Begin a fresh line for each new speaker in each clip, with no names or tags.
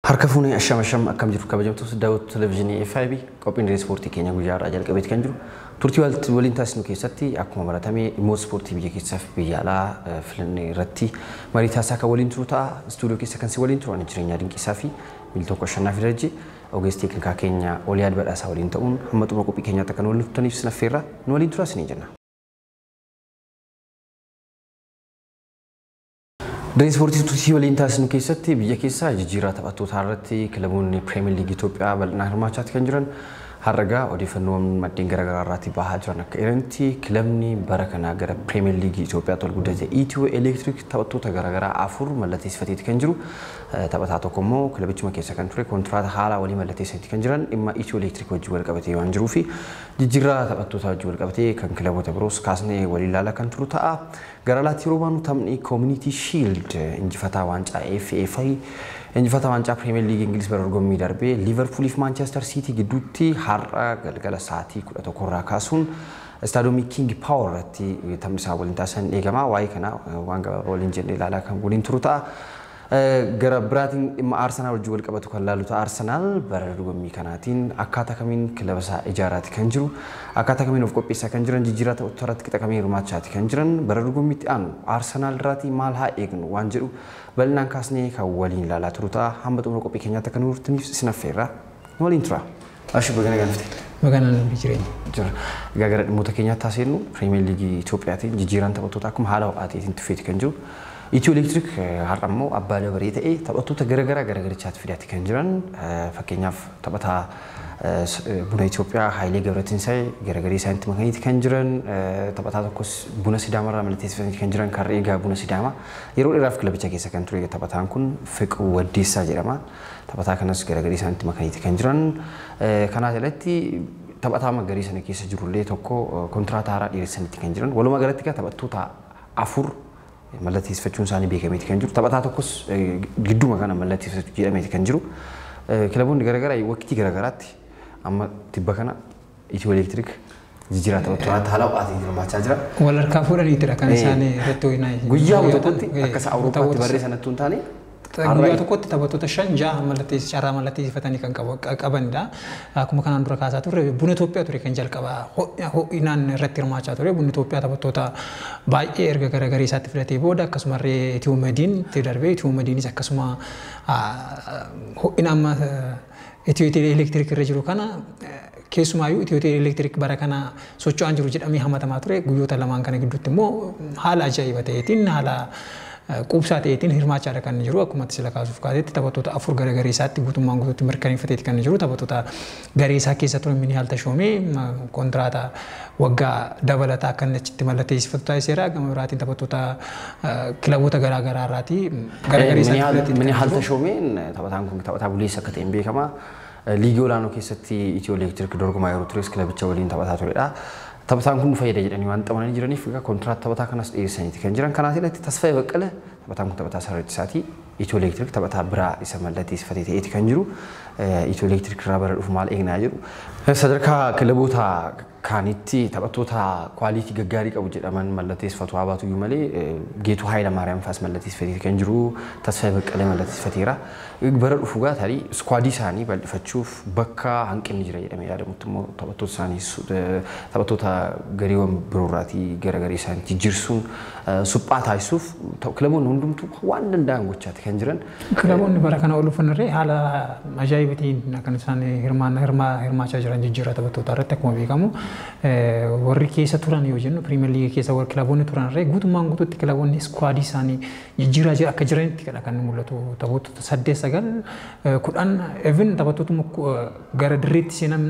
Harka fuunee asham akkam jiru kabajamtoota daawwattoota televezyiinii FIB qophiin ispoortii keenya guyyaa har'aa jalqabeeti kan jiru. Turtii waliin taasisnu keessatti akkuma baratame dhimmoota ispoortii biyya keessaa fi biyya alaa filannee irratti marii taasisaa kan waliin turu ta'a. Istuudiyoo keessa kan si waliin turu ani Jireenyaa Dinqiisaa fi Miltoo Shannaa Fidarjee ogeessi teeknikaa keenya Oliyaad Badhaasaa waliin ta'uun hamma xumura qophii keenyaatti akka nu waliin turtaniif sin affeerra. Nu waliin turaa isinii jenna. Ispoortii turtii waliin taasisnu keessatti biyya keessaa jijjiirraa taphattoota irratti kilaboonni Premier League Itoophiyaa bal'inaan hirmaachaa kan jiran har'aa odeeffannoon maddeen garaagaraa irratti bahaa jiran akka jiranitti kilabni bara kana gara Premier League Itoophiyaatti ol guddate Itiyoo Elektrik taphattoota garaagaraa afur mallatteessifatee kan jiru. Taphataa tokko immoo kilabichuma keessa kan ture kontiraata haala walii mallatteessanii kan jiran dhimma Itiyoo Elektrik wajjin wal qabatee waan jiruu fi jijjiirraa taphattoota wajjin wal qabatee kan kilaboota biroos kaasnee walii ilaalaa kan turu ta'a. Gara laatti yeroo baanu taphni Community Shield injifataa waancaa FA injifataa waancaa Premier League Ingiliz bara dorgommii darbee Liverpool fi Manchester City gidduutti har'a galgala sa'aatii 11 irraa kaasuun istaadiyoomii King Power irratti taphni isaa waliin taasisan eegama. Waa'ee kana waan gabaabaa waliin jennee ilaalaa kan waliin turu ta'a. Gara biraatiin dhimma Arsenal wajjin wal qabatu kan laalu ta'a. Arsenal bara dorgommii kanaatiin akkaataa kamiin kilaba isaa ijaaraati kan jiru, akkaataa kamiin of qopheessaa kan jiran, jijjiirraa taphattoota irratti qixa kamiin hirmaachaati kan jiran, bara dorgommiitti aanu Arsenal irratti maal haa eegnu waan jedhu bal'inaan kaasnee kan waliin ilaalaa turu ta'a. Hamma xumura qophii keenyaatti akka nu turtaniif sin affeerra. Nu waliin tura. Ashii bagana galfte.
Bagana namni jireenya.
Jira. Gara dhimmoota keenyaatti taasisnu Premier League Itoophiyaatiin jijjiirraan taphattoota akkuma haala ho'aatiin tufeeti kan jiru. Itiyoo Elektrik har'a immoo abbaa dabaree ta'ee taphattoota garaagaraatti fidaatti kan jiran fakkeenyaaf taphataa buna Itoophiyaa Haayilee Gabratinsaay garagarii isaanitti makaniiti kan jiran taphataa tokkos buna Sidaamarraa mallatteessifatanii kan jiran kan eegaa buna Sidaamaa yeroo dheeraaf kilabicha keessa kan ture taphataan kun Fiquu Waddeessaa jedhama. Taphataa kanas garagarii isaanitti makaniiti kan jiran kanaa jalatti taphataa magariisa sana keessa jirullee tokko kontiraata haaraa dhiyeessanitti kan jiran walumaa galatti taphattoota afur mallatteessifachuun isaanii beekameeti kan jiru. Taphataa tokkos gidduma kana mallatteessifachuu jedhameeti kan jiru. Kilaboonni garaagaraa waqtii garaagaraatti amma tibba kana Itiyoo Elektrik jijjiirraa taphattoota haala ho'aatiin hirmaachaa jira.
Wal harkaa fuudhaniitidha kan isaan irratti ho'inaa.
Guyyaa tokkotti akka Awurooppaatti barreessanattuu hin taane
guyyaa tokkotti taphattoota 5-6 carraa mallatteessifatanii kan qabanidha. Akkuma kanaan dura kaasaa turre buna Itoophiyaa ture kan jalqabaa ho'inaan irratti hirmaachaa ture. Bunni Itoophiyaa taphattoota baay'ee erga garagarii isaatti filatee booda akkasumallee Itiyoo Madiin itti darbee Itiyoo Madiinis akkasuma ho'ina amma Itiyoo Elektrik irra jiru kana keessumaayyuu Itiyoo Elektrik bara kana socho'aan jiru jedhamee hamatamaa ture. Guyyoota lamaan kana gidduutti immoo haala ajaa'iba ta'eetiin haala quubsaa ta'eetiin hirmaachaadha kan jiru. Akkuma sila kaasuuf kaasetti taphattoota afur garagarii isaatti guutummaan guutuutti mirkaneeffateeti kan jiru. Taphattoota garee isaa keessa ture Minihaal Tashoomee kontiraata waggaa dabalataa akka inni achitti mallatteessifatu taasiseera. Gama biraatiin taphattoota kilaboota garaagaraa irraati garagarii isaatti
Minihaal Tashoomeen taphataan kun taphataa buleessa akka ta'een beekama. Liigii olaanoo keessatti Itiyoo Elektrik dorgomaa yeroo tures kilabicha waliin taphataa turedha. Taphataan kun fayyada jedhanii waan xamananii jiraniif kontiraata taphataa kanas dhiyeessaniiti kan jiran. Kanaaf ilatti Tasfaayee Baqqalee taphataan kun taphataa sararriisaati. Itiyoo Elektrik taphataa biraa isa mallatteessifatee ta'eeti kan jiru. Itiyoo Elektrik irraa bara dhufu maal eegnaa jedhu. Sadarkaa kilaboota kaanitti taphattoota kwaalitii gaggaarii qabu jedhaman mallatteessifatu haa baatu iyyuu malee Geetuu Haayilamaariyaam faas mallatteessifatee kan jiru. Tasfaayee Baqqalee mallatteessifateera. Bara dhufu gaa tarii iskwaadii isaanii bal'ifachuuf bakka hanqinni jira jedhamee yaadamutti immoo taphattoota isaanii taphattoota gareewwan biroorraatii garagarii isaanii jijjiirsuun suphaa taasisuuf kilaboonni hundumtuu waan danda'an gochaati kan jiran.
Kilaboonni bara kana oolufanirree haala ajaa'ibatiin kan isaan hirmaachaa jiran jijjiirraa taphattoota irratti akkuma beekamu warri keessa turan yoo jennu Premier League keessa warri kilaboonni turanirree guutummaan guutuutti kilaboonni iskwaadii isaanii jijjiirraa akka jiranitti kan mul'atu. Taphattoota 8-9-10 even taphattoota gara dirreetti seenan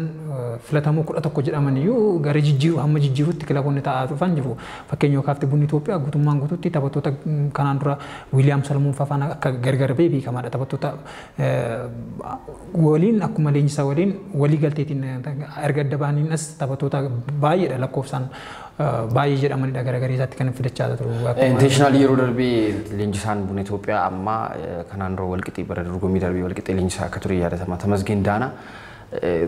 filatamuu 11 jedhaman iyyuu gara jijjiiruu hamma jijjiiruutti kilaboonni ta'aa dhufan jiru. Fakkeenyaaf kaafte bunni Itoophiyaa guutummaan guutuutti taphattoota kanaan dura Wiiliyaam Salmuun fa'aan akka gargar ba'ee beekamaadha. Taphattoota waliin akkuma leenjisaa waliin walii galteetiin erga adda baaniinas taphattoota baay'eedha lakkoofsaan baay'ee jedhamanidha garagarii isaatti kan fidachaa turu.
Intentionally yeroo darbee leenjisaan buna Itoophiyaa amma kanaan dura walqixxee bara dorgommii darbee walqixxee leenjisaa akka ture yaadatama. Tamasgeen Daanaa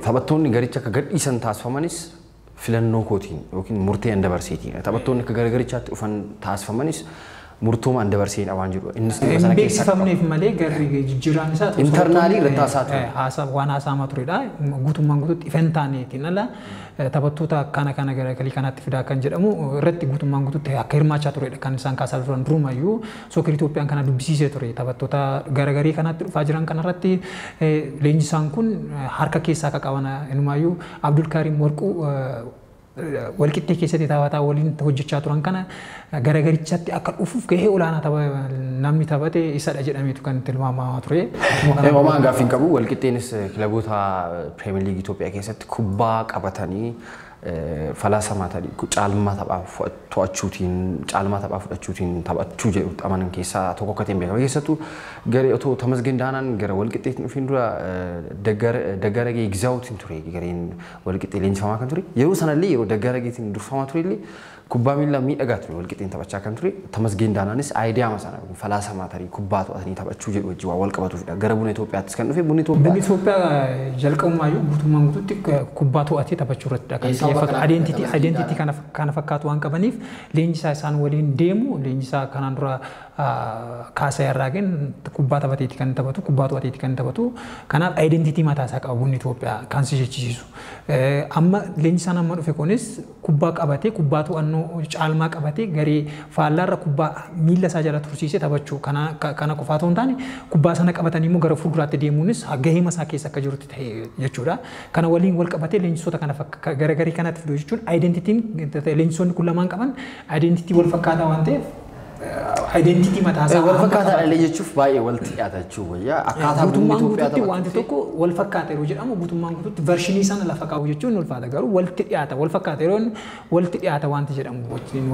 taphattoonni garicha akka gadhiisan taasifamanis filannoo kootiin yookiin murtee dabarseetiin taphattoonni akka garagarichaatti dhufan taasifamanis murtuma anda barseen awaan jiru. Innis sana keessa
beeksifamneef malee garri jijjiiraan isaa
internaalii irratti
haasaa waan haasaamaa turedha. Guutummaan guutuutti ifan taaneetiin ala taphattoota kana gara galii kanaatti fidaa kan jedhamu irratti guutummaan guutuutti akka hirmaachaa turedha kan isaan kaasaa turan durumayyuu sookir Itoophiyaan kana dubbisiisee ture taphattoota garagarii kanaatti dhufaa jiran kanarratti leenjisaan kun harka keessaa akka qaban inumaayyuu Abdul Karim Warquu walqixxee keessatti taphataa waliin hojjechaa turan kana garagarichaatti akka dhufuuf gahee olaanaa namni taphate isadha jedhameetu kan tilmaamamaa ture.
Homaa gaaffii qabu walqixxeenis kilaboota Premier League Itoophiyaa keessatti kubbaa qabatanii falaasama ta'e caalmaa taphaa fudhachuutiin taphachuu jedhu amanan keessaa tokko akka ta'e beekama. Keessattuu garee otoo Tamasgeen Daanaan gara walqixxeetti dhufiin dura Daggaaragee Gizaawutiin ture gareen walqixxee leenjifamaa kan ture. Yeroo sanallee yeroo Daggaarageetiin durfamaa ture illee kubbaa miilaa miidhagaa ture walqixxeen taphachaa kan ture. Tamasgeen Daanaanis aayidiyaa sana falaasama ta'e kubbaa to'atanii taphachuu jedhu wajjin waa wal qabatuufidha. Gara Buna Itoophiyaattis kan dhufe Bunni Itoophiyaa
jalqabumaayyuu guutummaan guutuutti kubbaa to'atee taphachuu irrattidha kan identity kana fakkaatu waan qabaniif leenjisaa isaan waliin deemu leenjisaa kanaan dura kaasaa irraageen kubbaa taphateeti kan taphatu kubbaa to'ateeti kan taphatu kanaaf identity mataa isaa qaba Bunni Itoophiyaa kan si jechisiisu. Amma leenjisaan amma dhufe kunis kubbaa qabatee kubbaa to'annoo caalmaa qabatee garee faallaarra kubbaa miila isaa jala tursiisee taphachuu kana qofaa ta'uu hin taane kubbaa sana qabatanii immoo gara fuulduraatti deemuunis gahee masaa keessa akka jirutti ta'e jechuudha. Kana waliin wal qabatee leenjisoota kana garagarii kanatti fiduu jechuun identitiin leenjisoonni kun lamaan qaban identitii wal fakkaataa waan ta'eef identitii mataa isaa
wal fakkaataa illee jechuuf baay'ee walitti dhiyaata jechuudha wayyaa akkaataa Bunni Itoophiyaa
taphatu wanti tokko wal fakkaata yeroo jedhamu guutummaan guutuutti vershinii sana lafa qabu jechuun ulfaata garuu walitti dhiyaata wal fakkaata yeroo walitti dhiyaata wanti jedhamu wajjin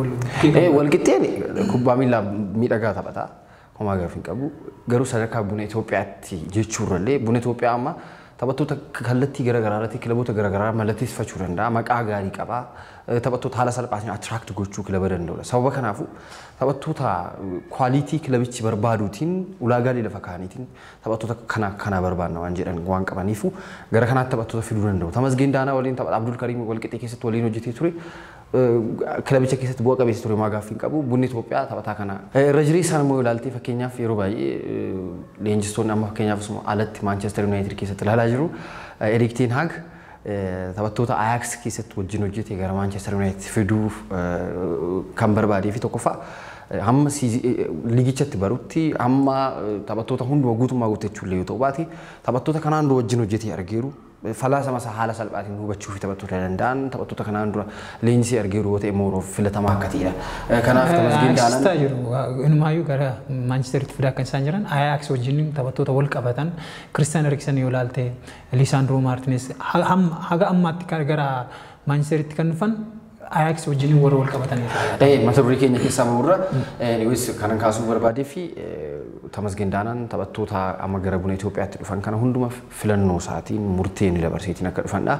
walqixxeen kubbaa miilaa miidhagaa taphata homaa gaaffii qabu garuu sadarkaa Buna Itoophiyaatti jechuurrallee Buna Itoophiyaa amma taphattoota kallattii garagaraatti kilaboota garagaraa mallatteessifachuu danda'a maqaa gaarii qaba taphattoota haala salphaatiin attract gochuu kilaba danda'udha sababa kanaafuu taphattoota kwalitii kilabichi barbaaduutiin ulaagaalee lafa kaaniitiin taphattoota kana barbaadna waan jedhan waan qabaniifu gara kanaatti taphattoota fiduu danda'u. Tamasgeen Daanaa waliin taphata Abdul Karim walqixxee keessatti waliin hojjetee ture kilabicha keessatti bu'a qabeessa ture gaaffii qabu Bunni Itoophiyaa taphataa kana irra jirii isaan immoo ilaaltee fakkeenyaaf yeroo baay'ee leenjistoonni amma fakkeenyaaf alatti Manchester United keessatti ilaalaa jiru Erik ten Hag taphattoota Ajax keessatti wajjin hojjetee gara Manchester United fiduuf kan barbaadee fi tokkoffaa hamma liigichatti barutti hamma taphattoota hunduma guutummaa guuttachuu illee yoo ta'u baate taphattoota kanaan dura wajjin hojjetee argeeru falaasama isaa haala salphaatiin hubachuu fi taphattoota danda'an taphattoota kanaan dura leenjisee argeeru yoo ta'e immoo filatamaa akka ta'edha. Kanaaf Tamasgeen Daanaan
inumaayyuu gara Manchesteritti fidaa kan isaan jiran Ajax wajjin taphattoota wal qabatan Christian Eriksen yoo ilaalte Lisandro Martinez haga ammaatti gara Manchesteritti kan dhufan Ajax wajjin warra wal qabatanidha.
Mata durii keenya keessaa bahurra kanan kaasuu barbaadee fi Tamasgeen Daanaan taphattoota amma gara Buna Itoophiyaatti dhufan kana hunduma filannoo isaatiin murteen dabarseetiin akka dhufanidha.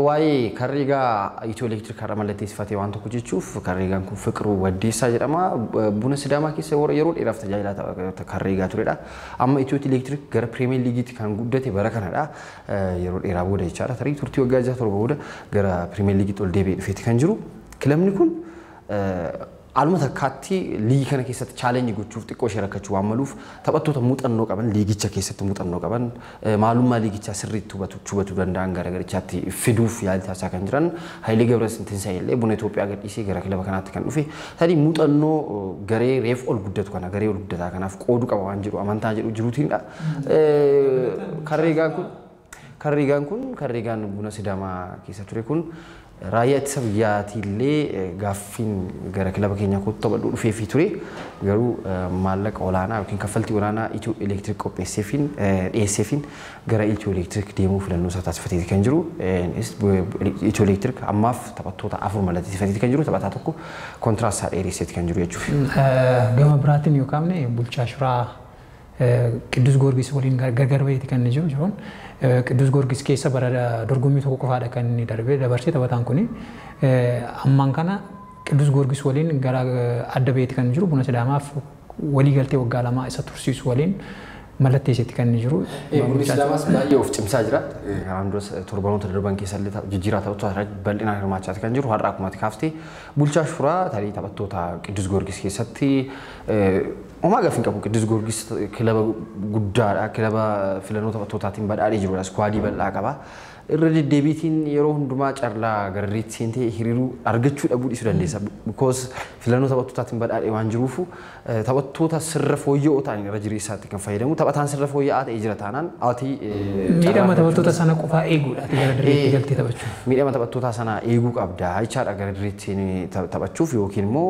Waa'ee Karreegaa Itiyoo Elektiriik irra mallatteessifatee waan tokko jechuuf Karreegaan kun Fiqiruu Waddeessaa jedhama. Buna Sidaamaa keessa yeroo dheeraaf tajaajilaa Karreegaa turedha. Amma Itiyoo Elektiriik gara Pirimeer Liigiitti kan guddate bara kanadha. Yeroo dheeraa booda jechaadha. Tarii turtii waggaa 6 booda gara Pirimeer Liigiitti ol deebi'ee dhufeetti kan jiru. Kilabni kun aluma takkaatti liigii kana keessatti chaalenjii gochuuf xiqqoo ishee rakkachuu waan maluuf taphattoota muuxannoo qaban liigicha keessatti muuxannoo qaban maalummaa liigichaa sirriitti hubachuu danda'an garagarichaatti fiduuf yaalii taasisaa kan jiran Hayilee Gabrasiintinsaa illee Buna Itoophiyaa gadhiisee gara kilaba kanaatti kan dhufe tarii muuxannoo garee reef ol guddatu kana garee ol guddataa kanaaf qoodu qaba waan jiru amantaa jedhu jiruutiinidha. Karreegaan Buna Sidaamaa keessa ture kun raayyaa ittisa biyyaatillee gaaffiin gara kilaba keenyaa kootu taphadhu dhufee fi ture garuu maallaqa olaanaa yookiin kaffaltii olaanaa Itiyoo Elektiriik qopheesseefiin dhiyeesseefiin gara Itiyoo Elektiriik deemuu filannoo isaa taasifateeti kan jiru. Itiyoo Elektiriik ammaaf taphattoota 4 mallatteessifateeti kan jiru taphataa tokko kontiraat isaa dheeresseeti kan jiru jechuudha.
Gama biraatiin yoo kaafne bulchaa Shiraa Qiddus Goorgis waliin gargar baheeti kan jiru jiruun Qiddus Goorgis keessa bara dorgommii tokko qofaadha kan inni dabarsee taphataan kuni ammaan kana Qiddus Goorgis waliin gara adda baheeti kan jiru Buna Sidaamaaf walii galtee waggaa 2 isa tursiisu waliin mallatteessitti kan inni jiru.
Bunni Sidaamas baay'ee of cimsaa jira. Kanaan duras torbanoota darban keessa illee jijjiiraa taphattoota bal'inaan hirmaachaati kan jiru. Har'a akkuma kaaftee bulchaa shuraa tarii taphattoota Qiddus Giyoorgis keessatti homaa gaaffii qabu. Qiddus Giyoorgis kilaba guddaadha. Kilaba filannoo taphattootaan badhaadhee jirudha. Skwaadii bal'aa qaba. Irra deddeebiitiin yeroo hundumaa carraa garriitti seentee hiriiruu argachuu dhabuu dhiisuu dandeessa. Because filannoo taphattootaan badhaadhee waan jiruufu taphattoota sirra fooyya'oo ta'an irra jireessaatti kan fayyadamu. Taphataan sirra fooyya'aa ta'ee jira taanaan ati
miidhama taphattoota sana qofaa eeguudha gara dirreetti galtee taphachuu.
Miidhama taphattoota sana eeguu qabda. Jechaadha gara dirreetti taphachuuf yookiin immoo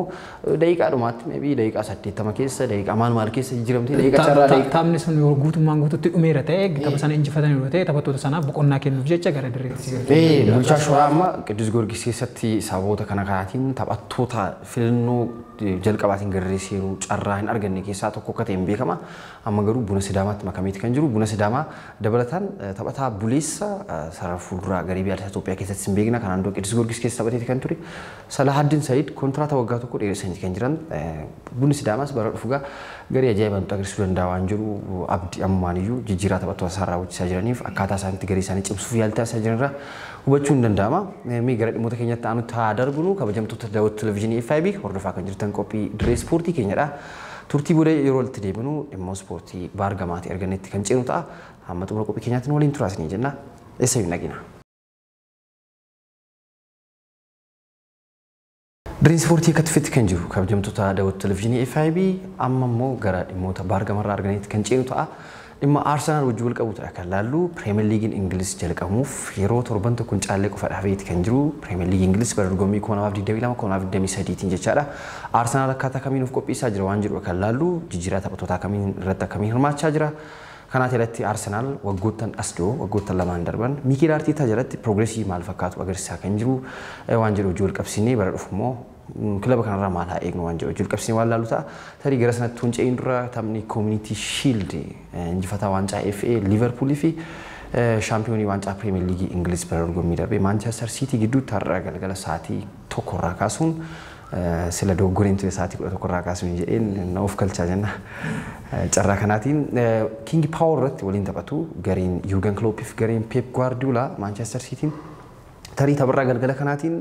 daqiiqaa dhumaatti maybe daqiiqaa 80 keessa daqiiqaa maal keessa jijjiiramtee daqiiqaa carraa daqiiqaa.
Taphni sun yoo guutummaan guututti dhumeera ta'e tapha sana injifatanii yoo ta'e taphattoota sanaaf boqonnaa kennuuf jecha gara dirreetti.
Bulchaa shuraa amma Qiddus Giyoorgis keessatti sababoota kana kanaatiin taphattoota filannoo jalqabaatiin garree seenuu carraa hin arganne keessaa tokko akka ta'e beekama. Amma garuu Buna Sidaamaatti makameeti kan jiru. Buna Sidaamaa dabalataan taphataa buleessa sarara fuulduraa garee biyya Itoophiyaa keessatti hin beekna. Kanaan dura Qiddus Giyoorgis keessa taphateeti kan ture. Salahaddin Said kontiraataa waggaa tokko dheeressanii kan jiran. Bunni Sidaamaas bara dhufugaa garee ajaa'ibaa nutti agarsiisuu danda'a waan jiru abdii ammaaniyyuu jijjiiraa taphattoota isaarraa hojjechaa jiraniif akkaataa isaaniitti garee isaanii cimsuuf yaaltaa isaa jiranirraa hubachuun danda'ama. Mee gara dhimmoota keenyatti aanutti haa darbinu. Kabajamtoota daawwattoota televezyiinii FIB hordofaa kan jirtan qophii dirree ispoortii keenyadha. Turtii booda yeroo walitti deebinu dhimma ispoortii baargamaatii argannetti kan ceenu ta'a. Hamma xumura qophii keenyaatti waliin turaasanii jenna. Eessayyuu nagina. Dirreen ispoortii akka tufetti kan jiru kabajamtoota daawwattoota televezyiinii FIB amma immoo gara dhimmoota baargamarraa argannetti kan ceenu ta'a. Dhimma Arsenaal wajjin wal qabatudha kan laallu Premier League Ingiliz jalqabuuf yeroo torban tokkoon caallee qofa dhaafeeti kan jiru. Premier League Ingiliz bara dorgommii 2022-2023 jechaadha. Arsenaal akkaataa kamiin of qopheessaa jira waan jiru kan laallu jijjiiraa taphattoota kamiin irratti akkamiin hirmaachaa jira. Kanaaf irratti Arsenaal waggoottan asdoo waggoottan lamaan darban Mikel Arteta jalatti progresii maal fakkaatu agarsiisaa kan jiru waan jedhu wajjin wal qabsiisnee bara dhufu immoo kilaba kanarraa maal haa eegnu waan jedhu wajjin wal qabsiisnee waan laallu ta'a. Tarii gara sanatti hunca'een dura taphni Community Shield injifataa waancaa FA Liverpoolii fi shaampiyoonii waancaa Premier League Ingiliz bara dorgommii darbee Manchester City gidduutti har'a galgala sa'aatii tokkorraa kaasuun sila dogoggoreen ture sa'aatii 11 kaasuun jedheen of kalchaa jenna. Carraa kanaatiin King Power irratti waliin taphatu gareen Jurgen Klopp fi gareen Pep Guardiola Manchester Cityin tarii tapharraa galgala kanaatiin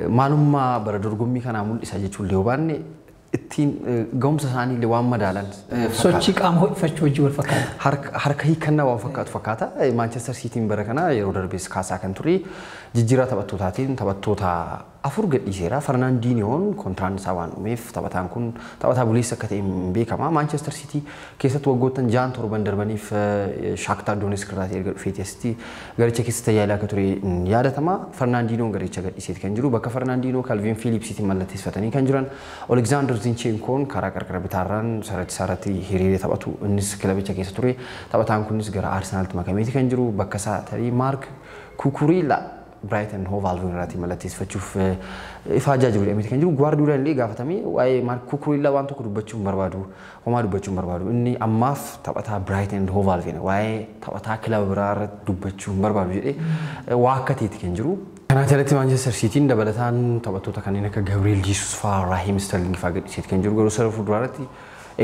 maalummaa bara dorgommii kanaa mul'isa jechuun yoo baanne ittiin ga'umsa isaanii illee waan madaalan
sochii qaama ho'ifachuu wajjin wal fakkaata.
Harka hiikkannaa waan fakkaatu fakkaata. Manchester Cityin bara kana yeroo darbees kaasaa kan ture jijjiiraa taphattootaatiin taphattoota afur gadhiiseera. Fernandinhoon kontiraan isaa waan dhumeef taphataan kun taphataa buleessa akka ta'e beekama. Manchester City keessatti waggoottan 6-7 darbaniif Shakhtar Donetsk irraa erga dhufeeti asitti garicha keessa tajaajilaa akka ture yaadatama. Fernandinhoon garicha gadhiiseeti kan jiru. Bakka Fernandinhoo Calvin Phillipsiitiin mallatteessifatanii kan jiran Alexander Zinchenkoon karaa qarqara bitaarraan sarratti hiriiree taphatu. Innis kilabicha keessa ture. Taphataan kunis gara Arsenaalitti makameeti kan jiru. Bakka isaa tarii Mark Cucurella Brighton Hove Albion irratti mallatteessifachuuf ifaajaa jiru jedhamee kan jiru. Guardiola illee gaafatamee waa'ee Mark Cucurella waan tokko dubbachuun barbaadu. Homaa dubbachuun barbaadu. Inni ammaaf taphataa Brighton Hove Albion waa'ee taphataa kilaba biraa irratti dubbachuun barbaadu jedhee waa akka ta'eeti kan jiru. Kanaaf jalatti Manchester Cityin dabalataan taphattoota kanneen akka Gabriel Jesus fa'aa Raheem Sterling fa'aa gadhiiseeti kan jiru. Garuu sarara fuulduraa irratti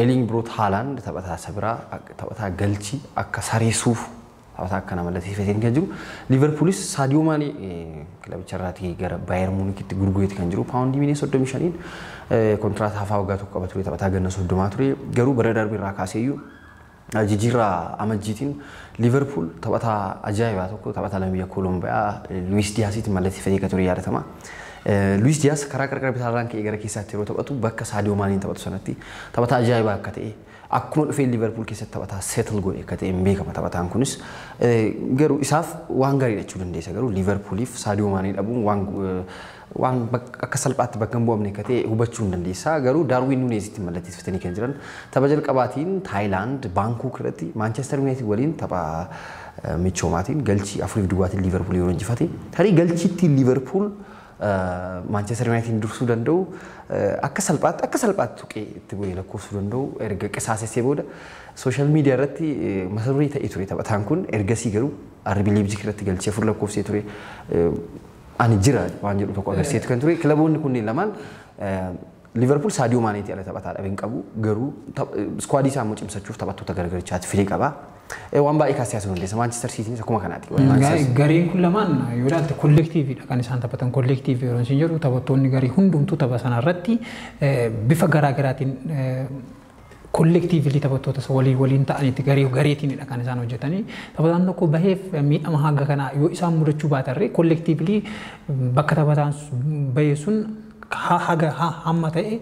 Erling Braut Haaland taphataa sabiraa taphataa galchii akka sareessuuf taphataa akkana mallatteessifatee kan jiru. Liverpoolis Sadio Mane kilabicha irraatii gara Bayern Munichitti gurgureeti kan jiru. Paawundii miliyoona 35 kontiraataa hafaa waggaa tokko qaba ture taphataa ganna 30 ture. Garuu bara darbe irraa kaaseeyyuu jijjiirraa amajjiitiin Liverpool taphataa ajaa'ibaa tokko taphataa lammii Koolombiyaa Luis Diaziitiin mallatteessifatee kan ture yaadatama. Luis Diaz karaa qarqara bitaarraan ka'ee gara keessaatti yeroo taphatu bakka Sadio Maneen taphatu sanatti taphataa ajaa'ibaa akka ta'e akkuma dhufee Liverpool keessatti taphataa settle godhe akka ta'e beekama taphataan kunis garuu isaaf waan gaarii jechuu dandeessa garuu Liverpooliif Sadio Manee dhabuun waan akka salphaatti bakka hin bu'amne akka ta'e hubachuu hin dandeessa garuu Darwin Nunezitti mallatteessifatanii kan jiran tapha jalqabaatiin Thailand Bangkok irratti Manchester United waliin tapha michoomaatiin galchii 4-2 Liverpool yeroo injifate tarii galchiitti Liverpool Manchester United dursuu danda'u akka salphaatti tuqee itti godhee lakkoofsuu danda'u erga qisaasessee booda sooshaal miidiyaa irratti mata-duree ta'ee ture taphataan kun ergasii garuu RB Leipzig irratti galchee afur lakkoofsee ture ani jira waan jedhu tokko agarsiisetu kan ture kilaboonni kunneen lamaan Liverpool Sadio Mane ti ala taphataadha hin qabu garuu squad isaa immoo cimsachuuf taphattoota gargarichaatti filee qaba. Waan baay'ee kaasee asuma illee Manchester City akkuma kanaati.
Gareen kun lamaan yoo ilaalte kollektiiviidha kan isaan taphatan kollektiivii yeroo isin jedhu taphattoonni garii hundumtuu tapha sana irratti bifa garaa garaatiin kollektiivili taphattoota waliin ta'anitti gareetiinidha kan isaan hojjetanii taphataan tokko baheef miidhama hanga kana yoo isaan mudachuu baatarree kollektiivili bakka taphataan bahee sun hamma ta'e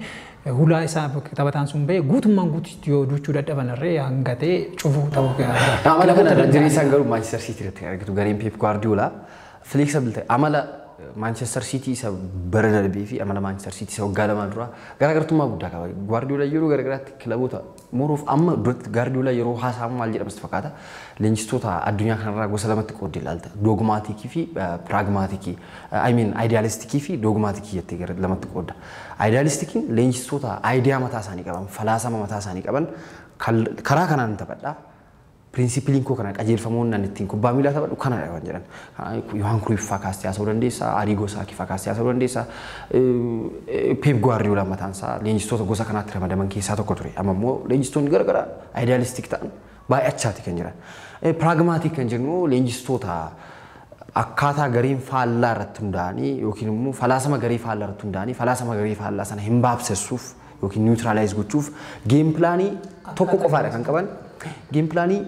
hulaa isaa taphataan sun bahee guutummaan guututti yoo duchuu dadhabanirree hanga ta'e cufuu ta'uu gahaa.
Amala kana jireessaan garuu Manchester City irratti argitu gareen Pep Guardiola flexible ta'e amala Manchester City isa bara darbee fi amala Manchester City isa waggaa lama dura garaagartummaa guddaa qaba. Guardiola yeroo garaagaraatti kilaboota mooruuf amma duratti Guardiola yeroo haasa'amu maal jedhamas fakkaata. Leenjistoota addunyaa kanarraa gosa lamatti qoodee ilaalta. Dogmaatikii fi pragmaatikii. I mean idealistikii fi dogmaatikii jettee gara lamatti qoodda. Idealistikiin leenjistoota aayidiyaa mataa isaanii qaban, falaasama mataa isaanii qaban karaa kanaan taphadhaa. Principaliin koo kana qajeelfamoon nan ittiin kubbaa miilaa taphadhu kanadha waan jedhan. Yohan Cruyff fakkaastee haasa'uu dandeessa, Arrigo Sacchi fakkaastee haasa'uu dandeessa. Pep Guardiola mataan isaa leenjistoota gosa kanaatti ramadaman keessaa tokko ture. Amma immoo leenjistoonni garagaraa idealistik ta'an baay'achaati kan jiran. Pragmatik kan jennu leenjistoota akkaataa gareen faallaa irratti hundaa'anii yookiin immoo falaasama garee faallaa irratti hundaa'anii falaasama garee faallaa sana hin baabsessuuf yookiin niwutiraalaayiz gochuuf geem pilaanii tokko qofaadha kan qaban. Geem pilaanii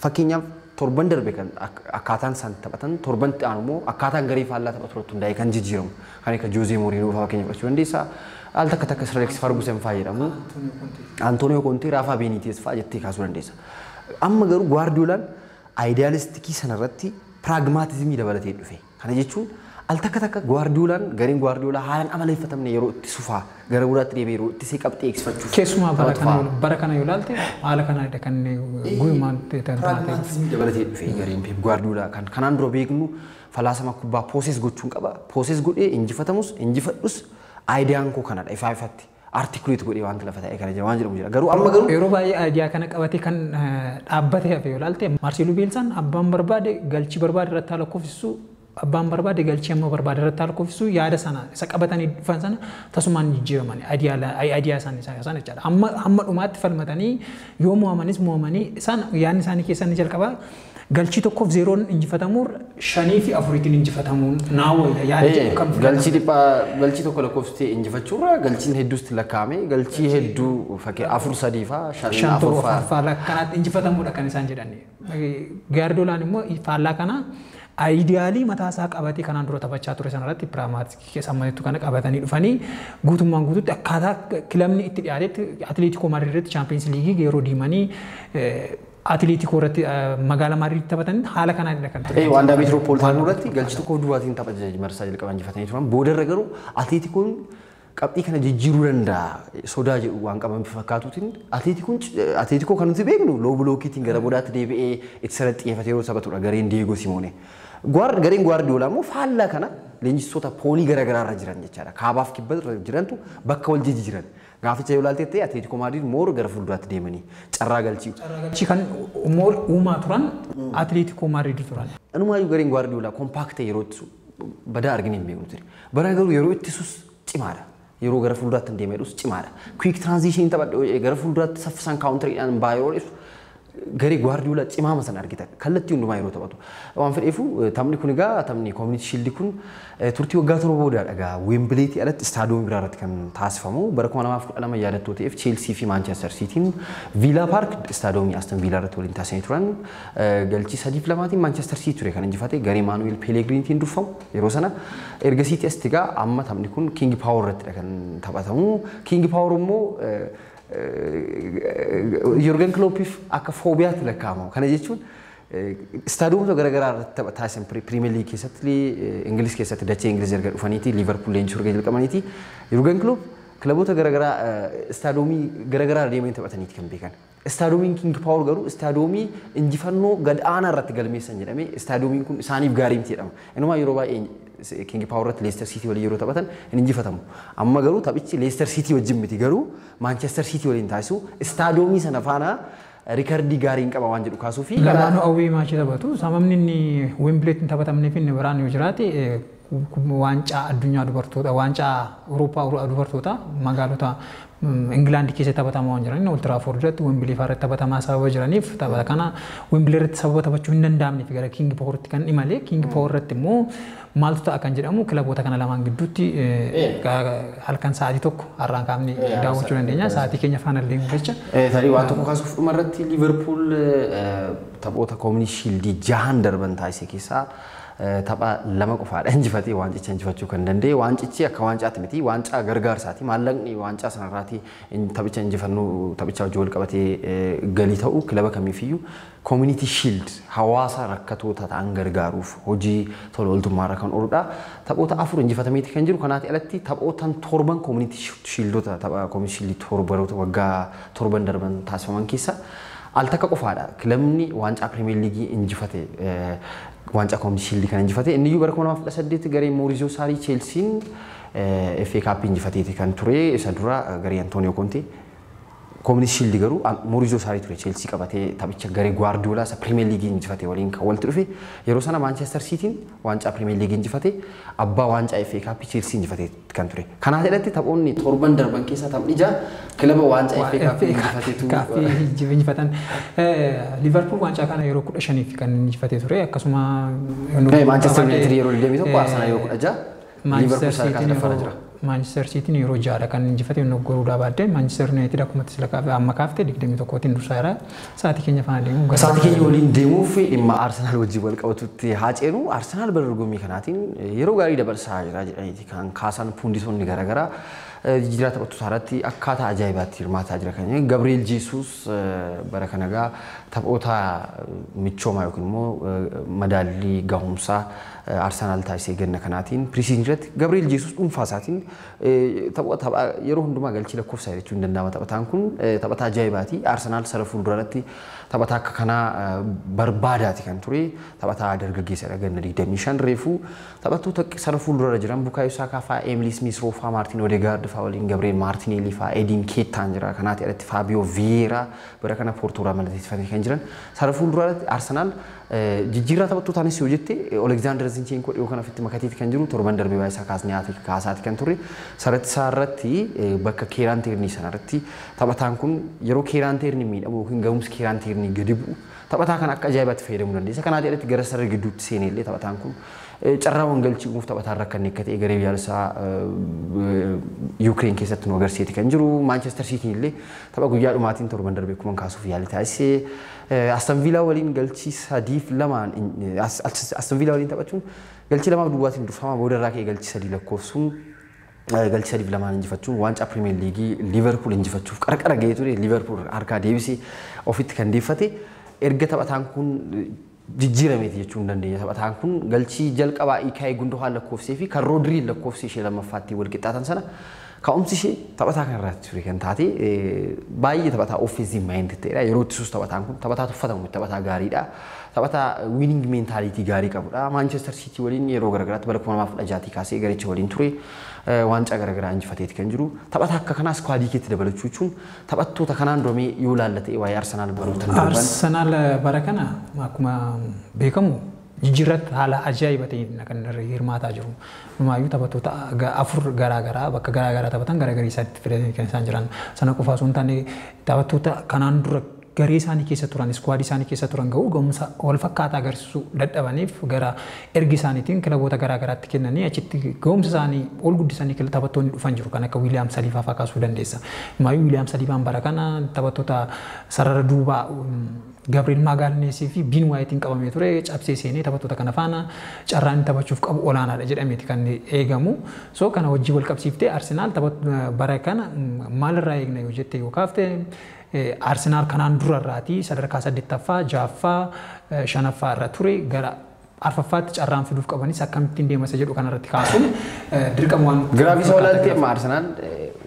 fakkeenyaaf torban darbe kan akkaataan isaan taphatan torban ta'an immoo akkaataan garee faallaa taphatu irratti hundaa'ee kan jijjiiramu kan akka Jose Mourinho fa'aa fakkeenyaaf fudhachuu dandeessa. Al takka Sir Alex Ferguson fa'aa jedhamu Antonio Conte Rafa Benitez fa'aa jettee kaasuu dandeessa. Amma garuu Guardiolaan idealistikii sanarratti pragmaatizimii dabalatee dhufe. Kana jechuun al takka Guardiolaan gareen Guardiola haalaan amaleeffatamne yeroo itti sufaa gara biraatti deebi'ee yeroo itti qabxee eegsifachuuf.
Keessumaa bara kana yoo ilaalte haala kanadha kan guyyumaan
pragmaatizimii dabalatee dhufe gareen Pep Guardiola kan kanaan dura beeknu falaasama kubbaa pooses gochuun qaba. Pooses godhee injifatamus injifadhus aayidiyaan koo kanadha ifaa ifatti. Articulate godhee waan lafa ta'e kana jira waan jedhamu jira. Garuu amma garuu
yeroo baay'ee aayidiyaa kana qabatee kan dhaabbatee hafe yoo ilaalte Marcelo Bielsaan abbaan barbaade galchii barbaade irratti haala koffisu abbaan barbaade galchii amma barbaade irratti haala koffisu yaada sana isa qabatanii dhufan sana tasumaan jijjiiraman aayidiyaa isaanii sana jechaadha. Hamma dhumaatti falmatanii yoo mo'amanii isaan yaadni isaanii keessaa ni jalqabaa. Galchii tokkoof zeeroon injifatamuun 5 fi 4tiin injifatamuun naawwa yaada kan
galchii dhiphaa galchii tokko lakkoofsitee injifachuurra galchiin hedduutti lakkaa'ame galchii hedduu fakkii 4-3 fa'aa 5-4
fa'aa kanaatti injifatamuudha kan isaan jedhani. Guardiolaan immoo faallaa kana aayidiyaalii mataa isaa qabatee kanaan dura taphachaa ture sanarratti pragmaatikii keessa amanettu kana qabatanii dhufanii guutummaan guutuutti akkaataa kilabni itti dhiyaatetti Atileetiikoo Madriditti Chaampiyoons Liigii yeroo diimanii Atileetiikoo irratti magaalaa Madrid taphatan haala kanaan kan
ture. Waandaa Meetiroopoolitaanoo irratti galchii tokko duwwaatiin tapha marsaa jalqaban injifatanii turan. Boodarra garuu Atileetikoon qabxii kana jijjiiruu danda'a sodaa jedhu waan qaban fakkaatuutiin Atileetikoo kan nuti beeknu loo bulookiitiin gara boodaatti deebi'ee itti sarratti xiyyeeffatee yeroo taphatudha gareen Diego Simone. Gareen Guardiola immoo faallaa kana leenjistoota poolii garaagaraa irra jiran jechaadha. Kaabaaf kibba irra jirantu bakka wal jijjiiran. Gaaficha yoo ilaaltetti Atileetiikoo Madrid moor gara fuulduraatti deemanii carraa galchii.
Galchii kan moor uumaa turan Atileetiikoo Madrid turan.
Anumaayyuu gareen Guardiola kompaaktee yeroo ittisu badaa arginu hin beeknu ture. Bara garuu yeroo ittisus cimaadha. Yeroo gara fuulduraatti hin deemedhus cimaadha. Quick transition taphadhe gara fuulduraatti saffisaan kaawuntariidhaan baay'ee dhiisu. Garee Guardiola cimaa masan argitan kallattii hundumaa yeroo taphatu waan fedheefu taphni kun egaa taphni Community Shield kun turtii waggaa torba booda dhagaa Wembley'tti alatti istaadiyoomii biraa irratti kan taasifamu bara 2012 yaadattoo ta'eef Chelsea fi Manchester City'n Villa Park istaadiyoomii Aston Villa irratti waliin taasisanii turan galchii 3-2tiin Manchester City ture kan injifate garee Manuel Pellegriniitiin durfamu yeroo sana erga City as tigaa amma taphni kun King Power irratti kan taphatamu King Power immoo Jurgen Kloppiif akka foobiyaatti lakkaa'amu. Kana jechuun istaadiyoomota garaagaraa irratti taasisan Pirimeer Liigii keessatti Ingiliz keessatti dachee Ingiliz erga dhufaniiti Liverpool leenjisuu erga jalqabaniiti Jurgen Klopp kilaboota garaagaraa istaadiyoomii garaagaraa deemanii taphataniiti kan beekan. Istaadiyoomiin King Power garuu istaadiyoomii injifannoo gad aanaa irratti galmeessan jedhamee istaadiyoomiin kun isaaniif gaarii miti jedhama. Inumaa yeroo baay'ee King Power irratti Leicester City waliin yeroo taphatan hin injifatamu. Amma garuu taphichi Leicester City wajjin miti garuu Manchester City waliin taasisu istaadiyoomii sana faana riikardii gaarii qaba waan jedhu kaasuu fi
lamaanuu awwii maachii taphatu. Sababni inni Wembley'tti taphatamneef inni biraan yoo jiraate waancaa addunyaa dubartoota waancaa Awurooppaa dubartoota magaalota England keessatti taphatamaa waan jiraniif Old Trafford irratti Wembley irratti taphatamaa sababa jiraniif taphata kana Wembley irratti sababa taphachuu hin danda'amneef gara King Power tti kan imalee King Power irratti immoo maaltu ta'a kan jedhamu kilaboota kana lamaan gidduutti halkan sa'aatii tokko har'aan kaafnee daawwachuu dandeenya sa'aatii keenya faana illee jecha.
Tarii waan tokko kaasuuf dhuma irratti Liverpool taphoota Community Shield jahan darban taasise keessaa tapha lama qofaadha injifatee waancicha injifachuu kan danda'e waancichi akka waancaatti miti waancaa gargaarsaati maallaqni waancaa sanarraati taphicha injifannuu taphicha wajjin wal qabatee galii ta'u kilaba kamiifiyyuu Community Shield hawaasa rakkattoota ta'an gargaaruuf hojii tola ooltummaarra kan ooludha taphoota afur injifatameeti kan jiru kanaati alatti taphootan torban Community Shieldota tapha Community Shield torbaroota waggaa torban darban taasifaman keessa al takka qofaadha kilabni waancaa Premier League injifate waancaa Community Shield kan injifate inni iyyuu bara 2018 garee Maurizio Sarri Chelsea FA Cup injifateeti kan ture isa dura garee Antonio Conte Community Shield garuu Maurizio Sarri ture Chelsea qabatee taphicha garee Guardiola isa Premier League injifate waliin kan walitti dhufe yeroo sana Manchester City waancaa Premier League injifate abbaa waancaa FA Cup Chelsea injifate kan ture kanaaf jedhatti taphoonni torban darban keessa taphni ija kilaba waancaa FA Cup injifateetu
injifatan Liverpool waancaa kana yeroo 15 kan injifate ture akkasuma
Manchester United yeroo 21 Arsenal yeroo 16 Liverpool sarkaa dafara jira
Manchester City yeroo jaadha kan injifate noggoruu dhaabadde Manchester United akkuma silaka amma kaaftee 21tiin dursaara sa'aatii keenya faana deemu
sa'aatii keenya waliin deemuuf dhimma Arsenal wajjin wal qabatutti haaceenu Arsenal bara dorgommii kanaatiin yeroo gaarii dabarsaa jira jedhaniiti kan kaasan puundisoonni garaagaraa jijjiirraa taphattoota irratti akkaataa ajaa'ibaatti hirmaataa jira kan Gabriel Jesus bara kanagaa taphoota michoomaa yookiin immoo madaallii gahumsaa Arsenal taasisee ganna kanaatiin pre-season irratti Gabriel Jesus dhuunfaa isaatiin tapha yeroo hundumaa galchii lakkoofsaa jechuun danda'ama taphataan kun taphataa ajaa'ibaati Arsenal sara fuulduratti taphataa akka kanaa barbaadaati kan ture taphataa dargaggeessadha ganna 25 reefuu taphattoota sara fuuldura jiran Bukayo Saka fa'aa Emily Smith Rowe fa'aa Martin Odegaard fa'aa waliin Gabriel Martinelli fa'aa Edin Ketaan jira kanaati irratti Fabio Vieira bara kana Portugal malateeffatanii kan jiran sara fuulduratti Arsenal jijjiirraa taphattootanis yoo jette Alexander Zinchenko dhiyoo kana ofitti makateeti kan jiru torban darbee baay'ee isaa kaasniyaati kaasaati kan ture saratti isaarratti bakka Keeraan Teernii sanarratti taphataan kun yeroo Keeraan Teernii miidhamu yookiin gahumsi Keeraan Teernii gadi bu'u taphataa kan akka ajaa'ibaatti fayyadamuu dandeessa kanaati irratti gara sarara gidduutti seenellee taphataan kun carraawwan galchii uumuuf taphataan rakkanne akka ta'e garee biyyaaleessaa Ukraine keessatti nu agarsiisee kan jiru Manchester City illee tapha guyyaa dhumaatiin torban darbee kuma kaasuuf yaali taasisee Aston Villa waliin galchii 3-2 Aston Villa waliin taphachuun galchii 2 duwwaatiin durfama boodarraa ka'ee galchii 3 lakkoofsuun galchii 3-2 injifachuun waancaa Premier League Liverpool injifachuuf qarqara ga'ee ture Liverpool harkaa deebisee ofitti kan deeffate erga taphataan kun jijjiirameeti jechuun dandeenya taphataan kun galchii jalqabaa Ilkay Gundogan lakkoofsee fi kan Rodri lakkoofsee ishee lammaffaatti wal qixxaatan sana ka'umsi ishee taphataa kanarratti ture kan taate baay'ee taphataa offensive minded ta'edha yeroo itti taphataan kun taphataa tuffatamu taphataa gaariidha taphataa winning mentality gaarii qabudha Manchester City waliin yeroo garagaraatti bara 2016 kaasee garicha waliin ture waancaa garagaraa injifateeti kan jiru taphataa akka kanaa squadii keetti dabalachuu jechuun taphattoota kanaan doomee yoo laallatee waa'ee Arsenal baruutan darban
Arsenal bara kana akkuma beekamu jijjiirratti haala ajaa'iba ta'een kan hirmaataa jiru. Numaayyuu taphattoota afur garaagaraa bakka garaagaraa taphatan garaagarii isaatti fidanii kan isaan jiran sana qofa osoo hin taane taphattoota kanaan dura garee isaanii keessa turan iskuwaadii isaanii keessa turan ga'uu ga'umsa wal fakkaataa agarsiisuu dadhabaniif gara ergi isaaniitiin kilaboota garaagaraatti kennanii achitti ga'umsa isaanii ol guddisanii taphattoonni dhufan jiru kan akka William Saliba fa'aa kaasuu dandeessa. Numaayyuu William Salibaan bara kana taphattoota sarara duubaa Gabriel Magalhaes fi Ben White qabamee ture cabsee seenee taphattoota kana faana carraan taphachuuf qabu olaanaadha jedhameeti kan eegamu. So kana wajjin wal qabsiiftee Arsenal bara kana maalirraa eegna yoo jettee yoo kaafte Arsenal kanaan durarraati sadarkaa 8ffaa 6ffaa 5ffaa irra ture gara arfaffaatti carraan fiduuf qabanis akkamittiin deemasa jedhu kanarratti kaasuun dirqama waan
Giraafisa walaatti amma Arsenal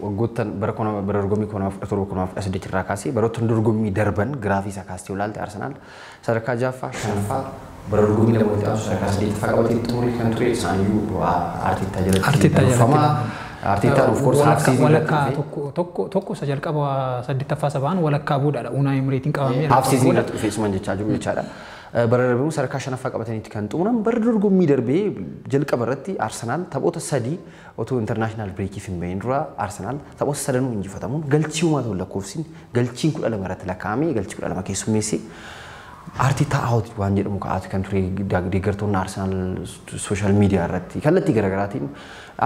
waggoottan bara dorgommii 2017 irraa kaasee baroota dorgommii darban giraafisa kaastee olaalte Arsenal sadarkaa 6ffaa 5ffaa bara dorgommii lamatti aansu sadarkaa 8ffaa qabatee ture kan ture isaaniyyuu Arteta jalatti Arteta of course half season
walakkaa tokko sajal qaba 8ffaa sabaan walakkaa boodadha Unai Emerytiin qabamee
half season irratti dhufee suman jechaa jiru jechaadha Bararbeemu sadarkaa shanaffaa qabataniitti kan xumuran bara dorgommii darbee jalqaba irratti Arsenaal taphoota 3 otoo international breakii hin bahin dura Arsenaal taphoota 3 injifatamuun galchii uummata lakkoofsiin galchiin 12 irratti lakkaa'amee galchii 12 keessummeessee Arteta out waan jedhamu kaa'atu kan ture deeggartoonni Arsenaal social media irratti kallattii garaagaraatiin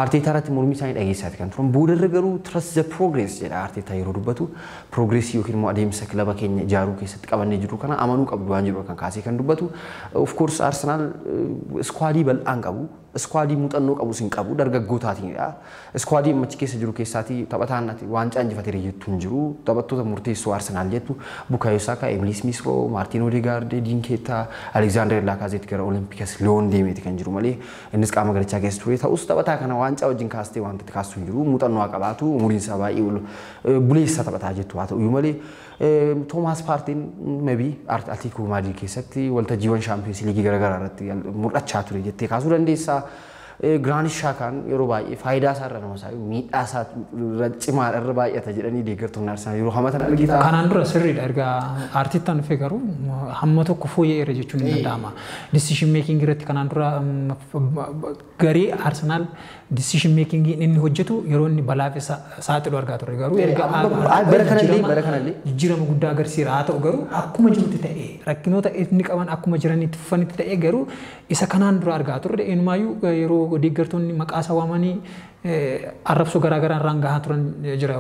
Arteta irratti mormii isaanii dhageessaa kan turan boodarra garuu trust the progress jedha Arteta yeroo dubbatu progress yookiin immoo adeemsa kilaba keenya ijaaruu keessatti qabannee jiru kana amanuu qabdu waan jedhu kan kaasee kan dubbatu of course Arsenaal squadii bal'aan qabu squadii muuxannoo qabu sin qabu dargaggootaatiinidha squadii machi keessa jiru keessaati taphataan waancaa injifatee jettu hin jiru taphattoota murteessoo Arsenaal jettu Bukayo Saka, Emile Smith Rowe, Martin Odegaard, Dean Keita, Alexander Lacazette gara Olympiacos Lyon deemeeti kan jiru malee innis qaama galchaa keessa ture ta'us taphataa kana waancaa wajjin kaastee waan itti kaastu hin jiru muuxannoo qabaatu umuriin isaa baay'ee buleessa taphataa jettu haa ta'u malee Thomas Partey maybe Atletico Madrid keessatti waltajjiiwwan Champions League garaagaraa irratti mul'achaa ture jettee kaasuu dandeessaa Granit Xhaka yeroo baay'ee faayidaa isaa irra nama isaa miidhaa isaa cimaa irra baay'ata jedhanii deeggartoonni Arsenaal yeroo hamatan argita.
Kanaan dura sirriidha erga Artetaan dhufee garuu hamma tokko fooyya'eera jechuun ni danda'ama. Decision making irratti kanaan dura garee Arsenaal decision making inni hojjetu yeroo inni balaaf saaxilu argaa turre garuu erga bara kanallee jijjiirama guddaa agarsiisa haa ta'u garuu akkuma jirutti ta'ee rakkinoota inni qaban akkuma jiranitti fufanitti ta'ee garuu isa kanaan dura argaa turre eenyumaayyuu yeroo deeggartoonni maqaa isaa waamanii arrabsoo garaagaraa irraan gahaa turan jira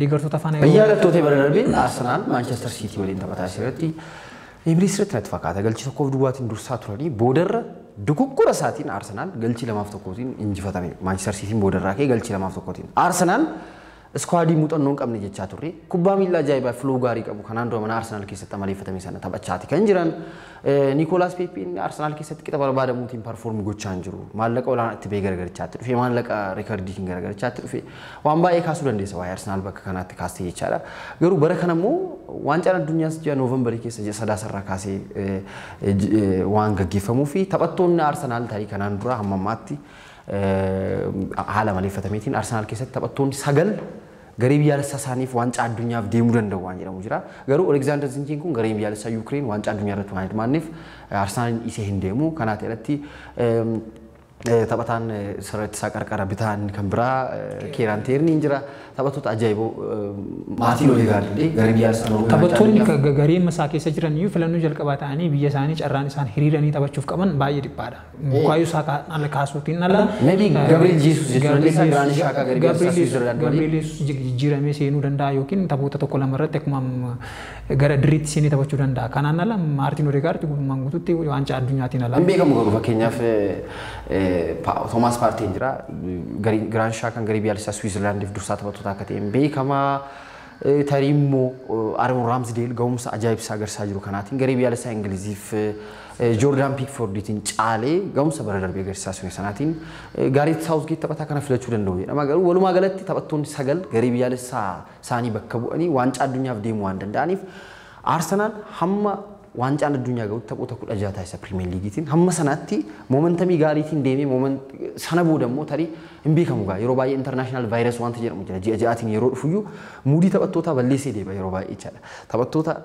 deeggartoota faana
Biyyaattoota bara darbee Arsenaal Manchester City waliin taphataa jiratti Emirates irratti natti fakkaata galchii tokkoof duwwaatiin dursaa turanii boodarra duguggura isaatiin Arsenaal galchii 2-1tiin injifatame Manchester City boodarraa kee galchii 2-1tiin Arsenaal squadii muuxannoo hin qabne jechaa turre kubbaa miilaa ajaa'ibaa flow gaarii qabu kanaan dura mana Arsenaal keessatti amaleeffatame sana taphachaati kan jiran Nicolas Pepe Arsenaal keessatti qixa barbaadamuutiin perform gochaa jiru maallaqa olaanaa itti bee gargarichaatti dhufe maallaqa reekardiitiin gargarichaatti dhufe waan baay'ee kaasuu dandeessa waa'ee Arsenaal bakka kanaatti kaastee jechaadha garuu bara kana immoo waancaan addunyaas ji'a Noovembarii keessa sadaasarraa kaasee waan gaggeeffamuu fi taphattoonni Arsenaal tarii kanaan dura hamma ammaatti haala maleeffatameetiin Arsenaal keessatti taphattoonni 9 garee biyyaalessaa isaaniif waancaa addunyaaf deemuu danda'u waan jedhamu jira. Garuu Alexander Zinchenko garee biyyaalessaa Ukraine waancaa addunyaa irratti waan hirmaanneef Arsenaal isee hin deemu. Kanaaf irratti taphataan sirriitti isaa qarqara bitaan kan biraa Kieran Tierney jira. Taphattoota ajaa'iboo Martin Odegaard illee garee biyyaalessaa
taphattoonni garee masaa keessa jiran iyyuu filannoo jalqabaa ta'anii biyya isaanii carraan isaan hiriiranii taphachuuf qaban baay'ee dhiphaadha. Bukayo Saka ala kaasuutiin ala
Gabriel Jesus jechuun Granit Xhaka garee biyyaalessaa Switzerland
Gabriel Jesus jijjiiramee seenuu danda'a yookiin taphoota tokko lama irratti akkuma gara diriitti seenee taphachuu danda'a. Kanaan ala Martin Odegaard guutummaan guutuutti waancaa addunyaatiin ala.
Hin beekamu garuu fakkeenyaaf Thomas Partey jira Granit Xhaka garee biyyaalessaa Switzerlandiif dursaa taphatu akka ta'e beekama tarii immoo Aaron Ramsdale ga'umsa ajaa'ibsaa agarsiisaa jiru kanaatiin garee biyyaalessaa Ingiliziif Jordan Pickfordiitiin caalee ga'umsa bara darbee agarsiisaa ture sanaatiin Gareth Southgate taphataa kana filachuu danda'u jedhama garuu walumaa galatti taphattoonni 9 garee biyyaalessaa isaanii bakka bu'anii waancaa addunyaaf deemuu waan danda'aniif Arsenaal hamma waancaan addunyaa ga'utti taphoota 16 taasisa Premier Leaguetiin hamma sanaatti momentamii gaariitiin deemee sana booda immoo tarii hin beekamu gaa yeroo baay'ee international virus wanta jedhamu jira ji'a ja'aatiin yeroo dhufuyyuu muudii taphattoota balleessee deema yeroo baay'ee jechaadha taphattoota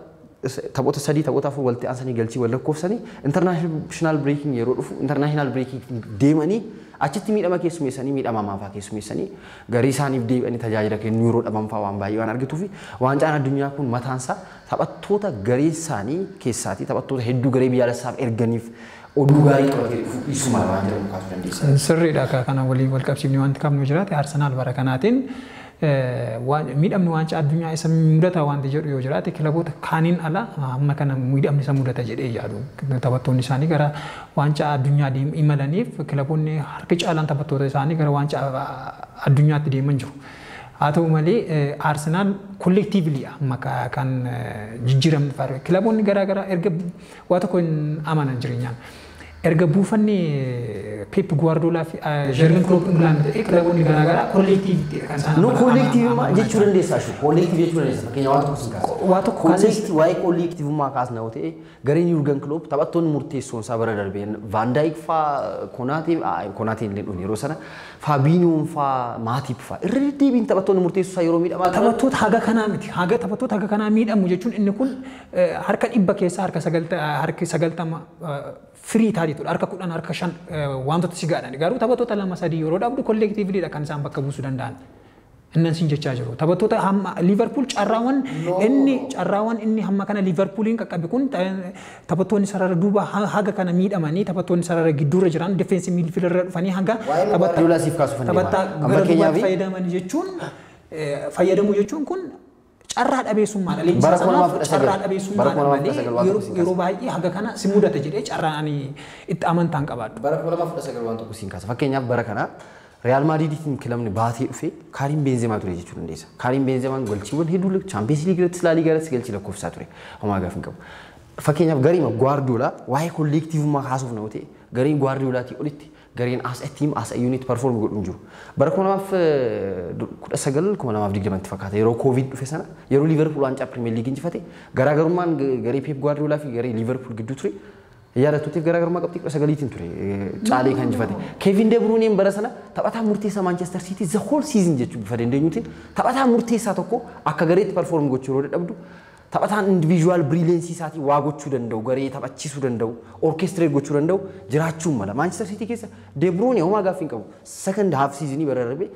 3 taphoota 4 walitti aansanii galchii wal lakkoofsanii international breaking yeroo dhufu international breaking deemanii achitti miidhama keessummeessanii miidhama maafaa keessummeessanii garee isaaniif deebi'anii tajaajila kennuu yeroo dhabanfaa waan baay'ee waan argituuf waancaan addunyaa kun mataansaa taphattoota garee isaanii keessaatii taphattoota hedduu garee biyyaalessaaf erganiif oduu gaarii qabatee dhufu isuma waan jedhamu kaasuu dandeessa.
Sirriidha kana waliin wal qabsiifnee wanti qabnu jiraate Arsenaal bara kanaatiin miidhamni waancaa addunyaa isa mudata wanti jedhu yoo jiraate kilaboota kaaniin ala amma kana miidhamni isa mudata jedhee yaadu taphattoonni isaanii gara waancaa addunyaa imalaniif kilaboonni harki caalaan taphattoota isaanii gara waancaa addunyaatti deeman jiru. Haa ta'u malee Arsenaal kollektiivlii amma kan jijjiiramni fayyadu kilaboonni garaagaraa erga waa tokko hin amanan jireenyaan. erga buufanni Pep Guardiola fi Jurgen Klopp England kilaboonni garaagaraa kollektiivii kan isaan
No kollektiivummaa jechuu dandeessaa shi kollektiivii jechuu dandeessaa fakkeenya waan tokko sin kaasa.
Waa tokko
kollektiivii waa'ee kollektiivummaa kaasna yoo ta'e gareen Jurgen Klopp taphattoonni murteessoon isaa bara darbee Van Dijk faa Konaatiin illee dhuun yeroo sana Fabinhoon faa Maatip faa irra deddeebiin taphattoonni murteessoo isaa yeroo miidhamaa
taphattoota haga kanaa miti taphattoota haga kanaa miidhamu jechuun inni kun harka 100 keessaa harka 90 firii taatudha harka 10 harka 5 wantoota si gaadhan garuu taphattoota 2-3 yeroo dhabdu kollektiiviliidha kan isaan bakka buusuu danda'an. Innan sin jechaa jiru taphattoota hamma Liverpool carraawwan inni hamma kana Liverpooliin qaqqabe kun taphattoonni sarara duuba haga kana miidhamanii taphattoonni sarara gidduura jiran defensive midfielder irra dhufanii hanga taphattaa fayyadaman fayyadamu jechuun kun carraa dhabeessummaadha. Leenjisa sanaaf carraa dhabeessummaadha malee yeroo baay'ee haga kana si mudata jedhee carraa ani itti amantaan qabaadhu.
Bara 2019 waan tokko siin kaasa fakkeenyaaf bara kana Real Madridin kilabni baatee dhufe Karim Benzema ture jechuu dandeessa. Karim Benzemaan golchiiwwan hedduu Champions League irratti La Liga irratti galchii lakkoofsaa ture. Homaa gaaf hin qabu. Fakkeenyaaf gariima Guardiola waa'ee kollektiivummaa kaasuuf na ta'e gariin Guardiolaatii olitti gariin as a team as a unit perform godhuun jiru. Bara 2019 fakkaata yeroo Covid dhufe sana yeroo Liverpool waancaa Premier League injifate garaagarummaan garee Pep Guardiola fi garee Liverpool gidduu ture. Yaadatuutiif garaagarummaa qabxii 19 ture caalee kan injifate. Kevin De Bruyne bara sana taphataa murteessaa Manchester City the whole season jechuu bifa dandeenyuutiin taphataa murteessaa tokko akka gareetti perform gochuu yeroo dadhabdu taphataan individual brilliance isaatii waa gochuu danda'u garee taphachiisuu danda'u orchestrate gochuu danda'u jiraachuun mala Manchester City keessa De Bruyne homaa gaaffii hin qabu second half seasonii bara darbee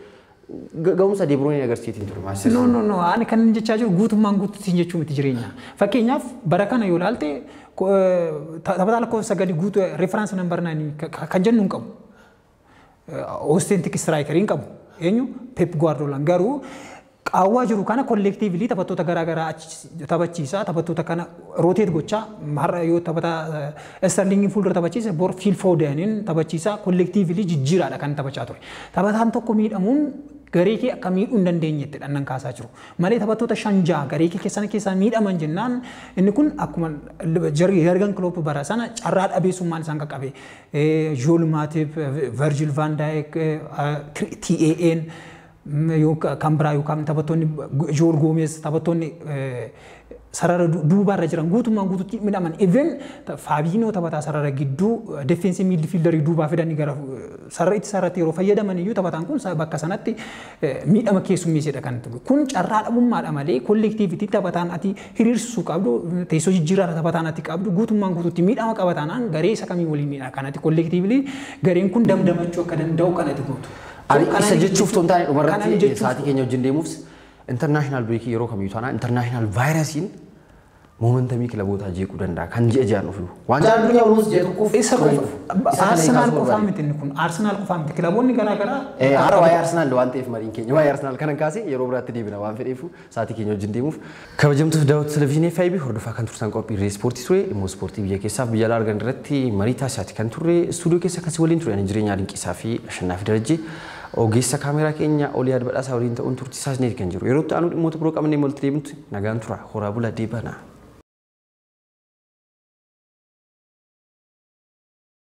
ga'umsa De Bruyne agarsiitiin ture Manchester City.
No ani kan jechaa jiru guutummaan guutuutiin jechuu miti jireenya. Fakkeenyaaf bara kana yoo ilaalte taphataa lakkoofsa gadi guutu reference number 9 kan jennu hin qabu. Authentic striker hin qabu. Eenyu Pep Guardiola garuu qaawwaa jiru kana kollektiivili taphattoota garaagaraa taphachiisaa taphattoota kana rotate gochaa har'a yoo taphataa Sterling fuuldura taphachiise bor Phil Fodenin taphachiisaa kollektiivili jijjiiraadha kan taphachaa ture. Taphataan tokko miidhamuun garee kee akka miidhuu hin dandeenyetti dhannan kaasaa jiru. Malee taphattoota 5 garee kee keessaa miidhaman jennaan inni kun akkuma Jurgen Klopp bara sana carraa dhabeessummaan isaan qaqqabe. Joel Matip, Virgil van Dijk, TAN kan biraa yookaan taphattoonni Joel Gomez taphattoonni sarara duubaarra jiran guutummaan guutuutti midhaman even Fabinho taphataa sarara gidduu defensive midfielder duubaa fidanii gara sarara itti sarratti yeroo fayyadaman iyyuu taphataan kun bakka sanatti miidhama keessummeessedha kan turu kun carraa dhabummaadha malee kollektiiviti taphataan ati hiriirsuu qabdu teessoo jijjiirraa taphataan ati qabdu guutummaan guutuutti miidhama qabataanaan garee isa kamii waliinidha kanatti kollektiivili gareen kun damdamachuu akka danda'u kanatti gootu.
Isa jechuuf tontaanii dhumarratti sa'aatii keenya wajjin deemuuf international break yeroo kamiyyuu taanaa international vaayirasiin momentamii kilaboota jeequu danda'a kan ji'a ji'aan dhufu. Waan jaan addunyaa olumus ji'a tokkoof
isa Arsenal qofaa miti inni kun Arsenal qofaa miti kilaboonni garaagaraa
hara waa'ee Arsenal waan ta'eef mariin keenya waa'ee Arsenal kanan kaasee yeroo biraatti deebina waan fedheef sa'aatii keenya wajjin deemuuf kabajamtuuf daawwattoota televezyiinii FIB hordofaa kan turtan qophii ispoortii ture immoo ispoortii biyya keessaaf biyya alaa argan irratti marii taasisaati kan turre istuudiyoo keessa akkasii waliin ture ani jireenyaa dinqisaa fi Ashannaafi Darajjee ogeessa kaameraa keenya Oliyaad Badhaasaa waliin ta'uun turtiisaas kan jiru yeroo itti aanu dhimmoota biroo qabnee walitti deemnutti nagaan tura horaa bulaa deebanaa.